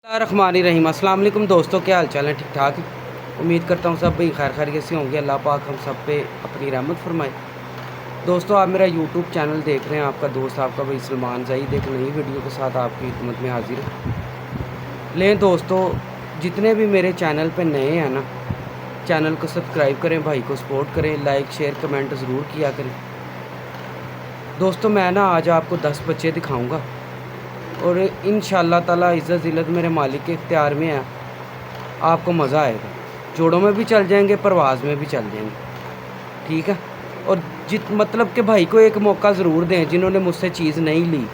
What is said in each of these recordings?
रहीम अस्सलाम वालेकुम दोस्तों, क्या हाल चाल है? ठीक ठाक। उम्मीद करता हूँ सब भाई खैर खैरियत से होंगे। अल्लाह पाक हम सब पे अपनी रहमत फरमाए। दोस्तों, आप मेरा यूट्यूब चैनल देख रहे हैं, आपका दोस्त आपका भाई सलमान ज़हीद एक नई वीडियो के साथ आपकी खिदमत में हाजिर है। लें दोस्तों, जितने भी मेरे चैनल पे नए हैं ना, चैनल को सब्सक्राइब करें, भाई को सपोर्ट करें, लाइक शेयर कमेंट ज़रूर किया करें। दोस्तों, मैं ना आज आपको 10 बच्चे दिखाऊँगा और इंशाअल्लाह ताला इज़्ज़त ज़िल्लत मेरे मालिक के इख्तियार में है। आपको मज़ा आएगा। जोड़ों में भी चल जाएंगे, परवाज़ में भी चल जाएंगे, ठीक है। और मतलब कि भाई को एक मौका ज़रूर दें, जिन्होंने मुझसे चीज़ नहीं ली,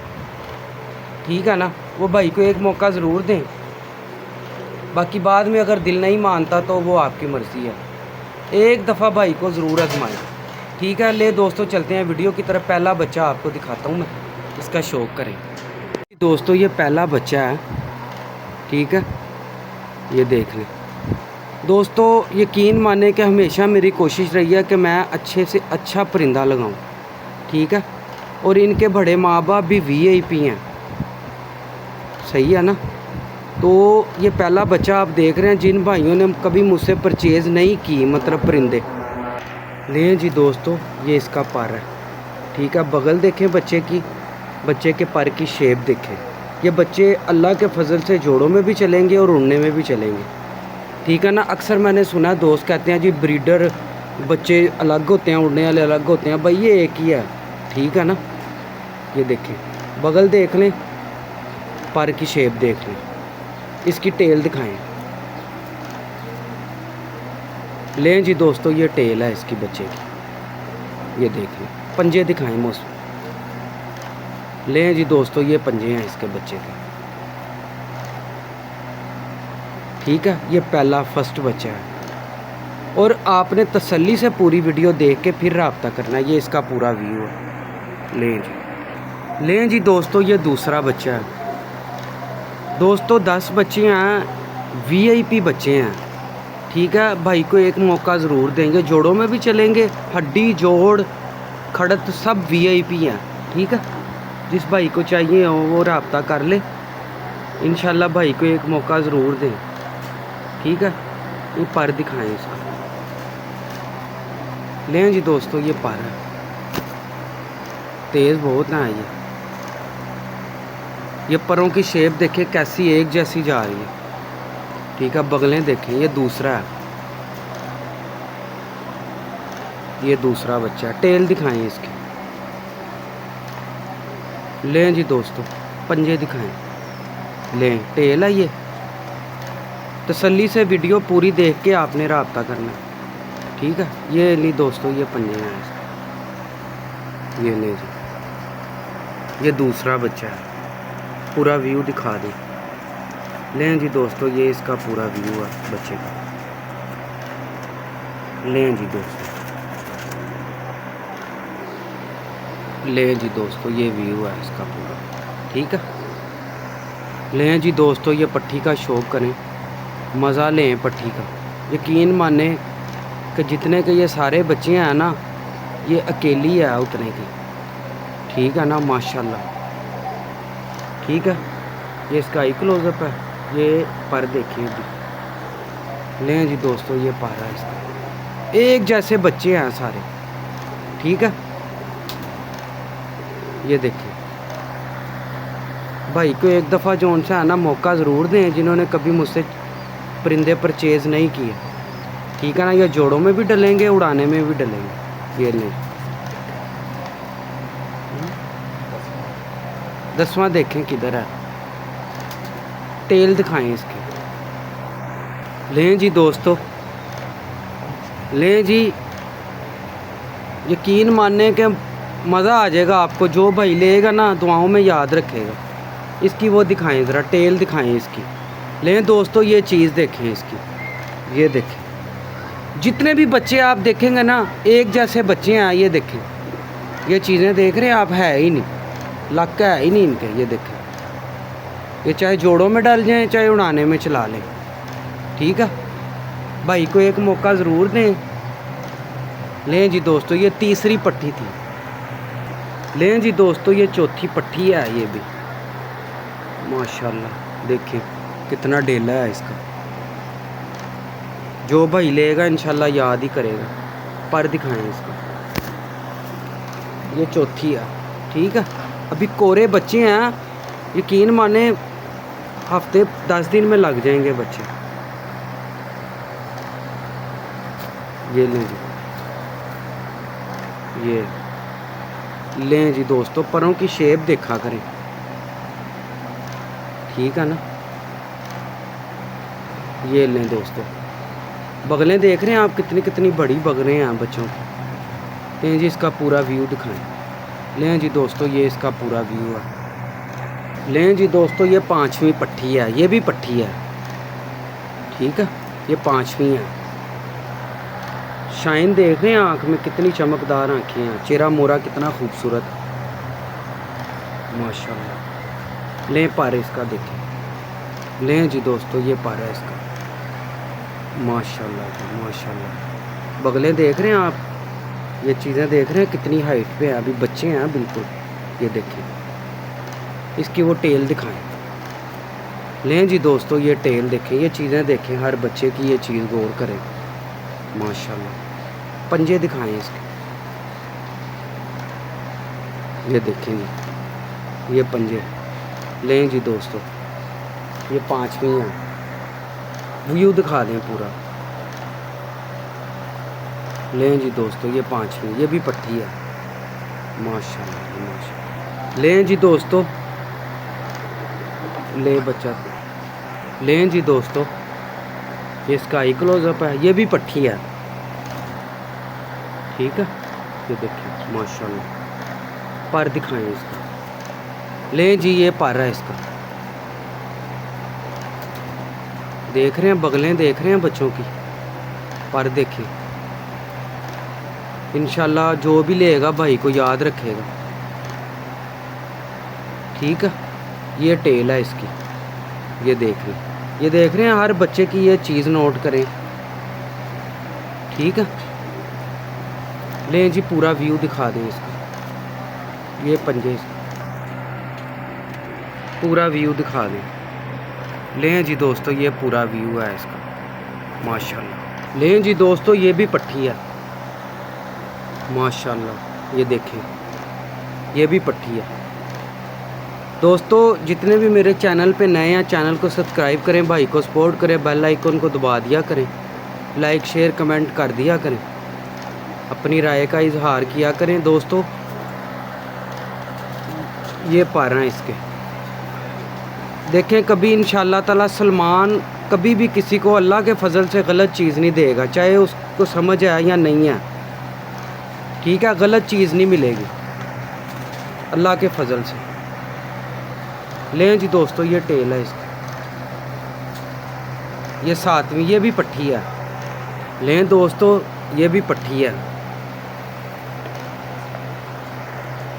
ठीक है ना, वो भाई को एक मौका ज़रूर दें। बाकी बाद में अगर दिल नहीं मानता तो वो आपकी मर्ज़ी है। एक दफ़ा भाई को ज़रूर आजमाएं, ठीक है। ले दोस्तों, चलते हैं वीडियो की तरफ। पहला बच्चा आपको दिखाता हूँ मैं, इसका शौक़ करें। दोस्तों, ये पहला बच्चा है, ठीक है, ये देख लें। दोस्तों, यकीन माने कि हमेशा मेरी कोशिश रही है कि मैं अच्छे से अच्छा परिंदा लगाऊं, ठीक है। और इनके बड़े माँ बाप भी वीआईपी हैं, सही है ना। तो ये पहला बच्चा आप देख रहे हैं, जिन भाइयों ने कभी मुझसे परचेज़ नहीं की, मतलब परिंदे लें जी दोस्तों, ये इसका पर है, ठीक है। बगल देखें बच्चे की, बच्चे के पर की शेप देखें। ये बच्चे अल्लाह के फजल से जोड़ों में भी चलेंगे और उड़ने में भी चलेंगे, ठीक है ना। अक्सर मैंने सुना है, दोस्त कहते हैं जी ब्रीडर बच्चे अलग होते हैं, उड़ने वाले अलग होते हैं। भाई ये एक ही है, ठीक है ना। ये देखें, बगल देख लें, पर की शेप देख लें, इसकी टेल दिखाएं। लें जी दोस्तों, ये टेल है इसकी बच्चे की, ये देख लें। पंजे दिखाएं मौसम। लें जी दोस्तों, ये पंजे हैं इसके बच्चे के, ठीक है। ये पहला फर्स्ट बच्चा है और आपने तसल्ली से पूरी वीडियो देख के फिर रब्ता करना है। ये इसका पूरा व्यू है। लें जी दोस्तों, ये दूसरा बच्चा है। दोस्तों, 10 बच्चे हैं, वीआईपी बच्चे हैं, ठीक है। भाई को एक मौका ज़रूर देंगे, जोड़ों में भी चलेंगे, हड्डी जोड़ खड़त सब वीआईपी हैं, ठीक है। जिस भाई को चाहिए हो वो रब्ता कर ले, इंशाल्लाह भाई को एक मौका ज़रूर दें, ठीक है। ये पर दिखाएं इसका। लें जी दोस्तों, ये पर है, तेज़ बहुत ना है ये परों की शेप देखें कैसी एक जैसी जा रही है, ठीक है। बगलें देखें, ये दूसरा है, ये दूसरा बच्चा है। टेल दिखाएं इसकी। लें जी दोस्तों, पंजे दिखाएं। लें, टेल है ये। तसल्ली से वीडियो पूरी देख के आपने रब्ता करना है, ठीक है। ये ली दोस्तों, ये पंजे हैं इसके, ये ले जी। ये दूसरा बच्चा है, पूरा व्यू दिखा दें। लें जी दोस्तों, ये इसका पूरा व्यू है बच्चे का। लें जी दोस्तों, लें जी दोस्तों, ये व्यू है इसका पूरा, ठीक है। लें जी दोस्तों, ये पट्टी का शौक़ करें, मज़ा लें पट्टी का। यकीन माने कि जितने के ये सारे बच्चे हैं ना, ये अकेली है उतने की, ठीक है ना, माशाल्लाह, ठीक है। ये इसका आई क्लोज़अप है, ये पर देखिए भी। लें जी दोस्तों, ये पर है इसका, एक जैसे बच्चे हैं सारे, ठीक है। ये देखिए, भाई को एक दफ़ा जो उनसे है ना मौका ज़रूर दें, जिन्होंने कभी मुझसे परिंदे परचेज़ नहीं किए, ठीक है ना। ये जोड़ों में भी डलेंगे, उड़ाने में भी डलेंगे। ये नहीं, 10वां देखें किधर है, टेल दिखाएं इसकी। लें जी दोस्तों, लें जी, यकीन मानने के मज़ा आ जाएगा आपको। जो भाई लेगा ना दुआओं में याद रखेगा। इसकी वो दिखाएं ज़रा, टेल दिखाएं इसकी। लें दोस्तों, ये चीज़ देखें इसकी, ये देखें। जितने भी बच्चे आप देखेंगे ना, एक जैसे बच्चे हैं। ये देखें, ये चीज़ें देख रहे हैं आप, है ही नहीं, लक है ही नहीं इनके। ये देखें, ये चाहे जोड़ों में डल जाएं, चाहे उड़ाने में चला लें, ठीक है। भाई को एक मौका ज़रूर दें। लें जी दोस्तों, ये तीसरी पट्टी थी। लें जी दोस्तों, ये चौथी पट्टी है, ये भी माशाल्लाह देखें। कितना डेला है इसका। जो भाई लेगा इंशाल्लाह याद ही करेगा। पर दिखाएं इसको, ये चौथी है। ठीक है, अभी कोरे बच्चे हैं, यकीन माने हफ्ते 10 दिन में लग जाएंगे बच्चे। ये लें जी, ये लें जी दोस्तों, परों की शेप देखा करें। ठीक है ना, ये लें दोस्तों, बगलें देख रहे हैं आप कितनी कितनी बड़ी बगलें हैं बच्चों की। लें जी इसका पूरा व्यू दिखाएं। लें जी दोस्तों, ये इसका पूरा व्यू है। लें जी दोस्तों, ये 5वीं पट्टी है, ये भी पट्टी है। ठीक है, ये 5वीं है। शाइन देख रहे हैं आँख में, कितनी चमकदार आँखें हैं, चेहरा मोरा कितना खूबसूरत माशाल्लाह। लें पर इसका देखें। लें जी दोस्तों, ये पर है इसका माशाल्लाह जी माशाल्लाह। बगलें देख रहे हैं आप, ये चीज़ें देख रहे हैं कितनी हाइट पे है, अभी बच्चे हैं बिल्कुल। ये देखें, इसकी वो टेल दिखाएं। लें जी दोस्तों, ये टेल देखें, ये चीज़ें देखें, हर बच्चे की ये चीज़ गौर करें माशाल्लाह। पंजे दिखाएं इसके, ये देखें जी, ये पंजे। लें जी दोस्तों, ये 5वीं है। व्यू दिखा दें पूरा। लें जी दोस्तों, ये 5वीं, ये भी पट्टी है माशाल्लाह माशाल्लाह। लें जी दोस्तों, ले बच्चा। लें जी दोस्तों, ये स्काई क्लोजअप है, ये भी पट्टी है। ठीक है, ये देखिए माशाल्लाह। पर दिखाएं इसका। लें जी, ये पर है इसका। देख रहे हैं बगलें, देख रहे हैं बच्चों की। पर देखें, इंशाल्लाह जो भी लेगा भाई को याद रखेगा। ठीक है, ये टेल है इसकी, ये देख रहे हैं, ये देख रहे हैं, हर बच्चे की ये चीज़ नोट करें। ठीक है, लें जी पूरा व्यू दिखा दें इसका। ये पंजे इसका पूरा व्यू दिखा दें। लें जी दोस्तों, ये पूरा व्यू है इसका माशाल्लाह। लें जी दोस्तों, ये भी पट्टी है माशाल्लाह। ये देखें, ये भी पट्टी है। दोस्तों जितने भी मेरे चैनल पे नए हैं, चैनल को सब्सक्राइब करें, भाई को सपोर्ट करें, बेल आइकन को दबा दिया करें, लाइक शेयर कमेंट कर दिया करें, अपनी राय का इजहार किया करें। दोस्तों ये पर हैं इसके, देखें कभी इंशाल्लाह ताला सलमान कभी भी किसी को अल्लाह के फजल से गलत चीज़ नहीं देगा, चाहे उसको समझ है या नहीं है। ठीक है, गलत चीज़ नहीं मिलेगी अल्लाह के फजल से। लें जी दोस्तों, ये टेल है इसकी, ये 7वीं, ये भी पट्टी है। लें दोस्तों, ये भी पट्टी है।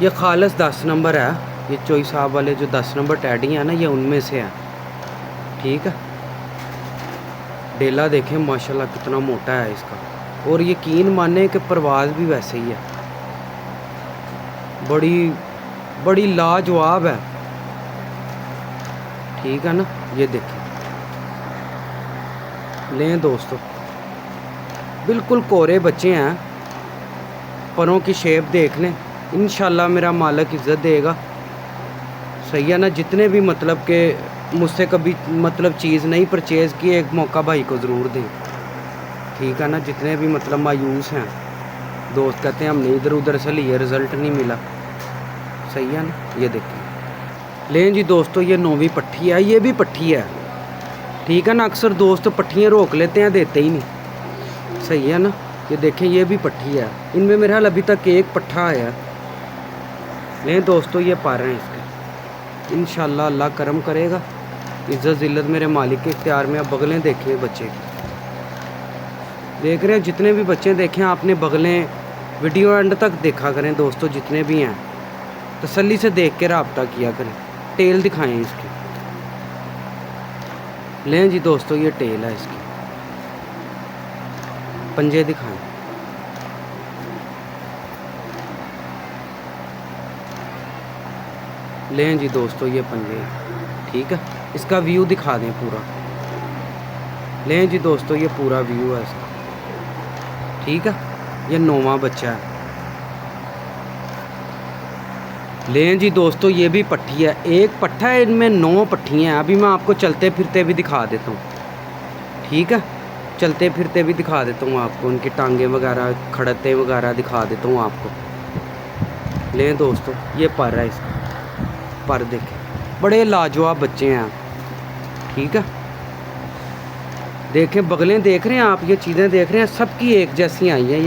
ये खालस 10 नंबर है, ये चोई साहब वाले जो 10 नंबर टैडी हैं ना, ये उनमें से है। ठीक है, डेला देखें माशाल्लाह कितना मोटा है इसका, और यकीन माने कि परवाज़ भी वैसे ही है, बड़ी बड़ी लाजवाब है। ठीक है ना, ये देखें। लें दोस्तों, बिल्कुल कोरे बच्चे हैं, परों की शेप देख लें, इंशाल्लाह मेरा मालिक इज़्ज़त देगा। सही है ना, जितने भी मतलब के मुझसे कभी मतलब चीज़ नहीं परचेज़ की, एक मौका भाई को ज़रूर दें। ठीक है ना, जितने भी मतलब मायूस हैं दोस्त, कहते हैं हमने इधर उधर से लिए, रिज़ल्ट नहीं मिला। सही है ना, ये देखें। लें जी दोस्तों, ये 9वीं पट्टी है, ये भी पट्टी है। ठीक है ना, अक्सर दोस्त पट्टियाँ रोक लेते हैं, देते ही नहीं। सही है ना, ये देखें, ये भी पट्टी है। इनमें मेरे ख्याल अभी तक एक पट्ठा आया। लें दोस्तों, ये पर हैं इसके, इंशाल्लाह अल्लाह करम करेगा, इज़्ज़त ज़िल्लत मेरे मालिक के इख्तियार में। अब बगलें देखें बच्चे की, देख रहे हैं जितने भी बच्चे देखें आपने बगलें, वीडियो एंड तक देखा करें दोस्तों, जितने भी हैं तसल्ली से देख के रब्ता किया करें। टेल दिखाएं इसकी। लें जी दोस्तों, ये टेल है इसकी, पंजे दिखाएं। लें जी दोस्तों, ये पंजे। ठीक है। इसका व्यू दिखा दें पूरा। लें जी दोस्तों, ये पूरा व्यू है इसका, ठीक है। ये 9वां बच्चा है। लें जी दोस्तों, ये भी पट्ठी है, एक पट्ठा है, इनमें 9 पट्ठियाँ हैं। अभी मैं आपको चलते फिरते भी दिखा देता हूँ, ठीक है। चलते फिरते भी दिखा देता हूँ आपको, उनकी टांगें वगैरह, खड़ते वगैरह दिखा देता हूँ आपको। लें दोस्तों, ये पर है इसका, पर देखें, बड़े लाजवाब बच्चे हैं, ठीक है। देखें, बगलें देख रहे हैं आप, ये चीज़ें देख रहे हैं, सबकी एक जैसी आई हैं।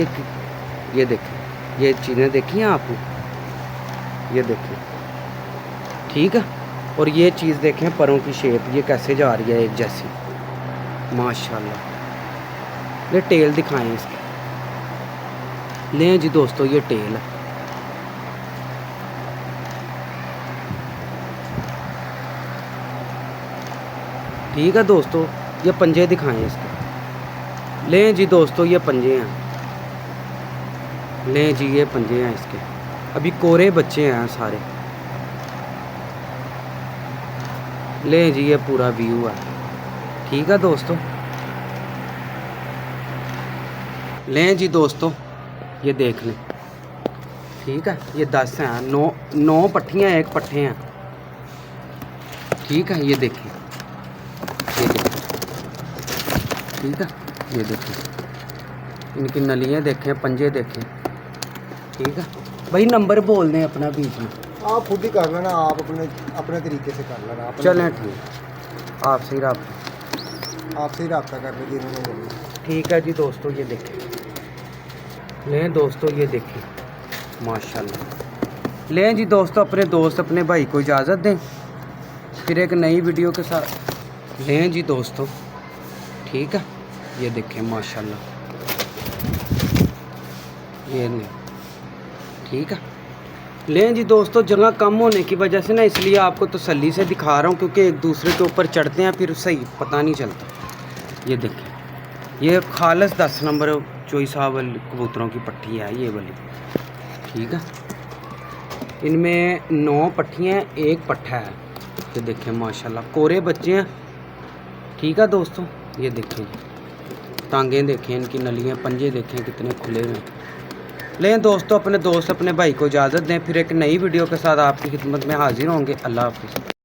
ये देखें, ये चीज़ें देखी हैं आपने, ये देखें, ठीक है। और ये चीज़ देखें, परों की शेप ये कैसे जा रही है एक जैसी, माशाल्लाह। ये टेल दिखाएं इसकी। लें जी दोस्तों, ये टेल है, ठीक है दोस्तों। ये पंजे दिखाएं इसके। लें जी दोस्तों, ये पंजे हैं। लें जी, ये पंजे हैं इसके। अभी कोरे बच्चे हैं सारे। लें जी, ये पूरा व्यू है, ठीक है दोस्तों। लें जी दोस्तों, ये देख लें, ठीक है। ये 10 हैं, 9 पट्ठियाँ, एक पट्ठे हैं, ठीक है। ये देखिए, ये देखिए, ठीक है। ये देखिए, इनकी नलियाँ देखें, पंजे देखें, ठीक है। भाई नंबर बोल दें अपना बीच में। आप खुद ही कर लेना, आप अपने तरीके से कर लेना। चलें, ठीक, आपसे ही रब्ता कर लीजिए इन्होंने, ठीक है जी दोस्तों। ये देखें, लें दोस्तों, ये देखें, माशाल्लाह। लें जी दोस्तों, अपने दोस्त अपने भाई को इजाज़त दें, फिर एक नई वीडियो के साथ। लें जी दोस्तों, ठीक है। ये देखें, माशाल्लाह, ये नहीं, ठीक है। लें जी दोस्तों, जगह कम होने की वजह से ना, इसलिए आपको तसल्ली से दिखा रहा हूँ, क्योंकि एक दूसरे के ऊपर चढ़ते हैं फिर सही पता नहीं चलता। ये देखें, ये खालस 10 नंबर चोई साहब वाली कबूतरों की पट्टी है ये वाली, ठीक है। इनमें 9 पट्टियाँ, एक पट्ठा है। ये देखें, माशाल्लाह, कोरे बच्चे हैं, ठीक है दोस्तों। ये देखें, टांगें देखें, इनकी नलियाँ, पंजे देखें कितने खुले हुए हैं। लें दोस्तों, अपने दोस्त अपने भाई को इजाज़त दें, फिर एक नई वीडियो के साथ आपकी खिदमत में हाजिर होंगे। अल्लाह हाफ़िज़।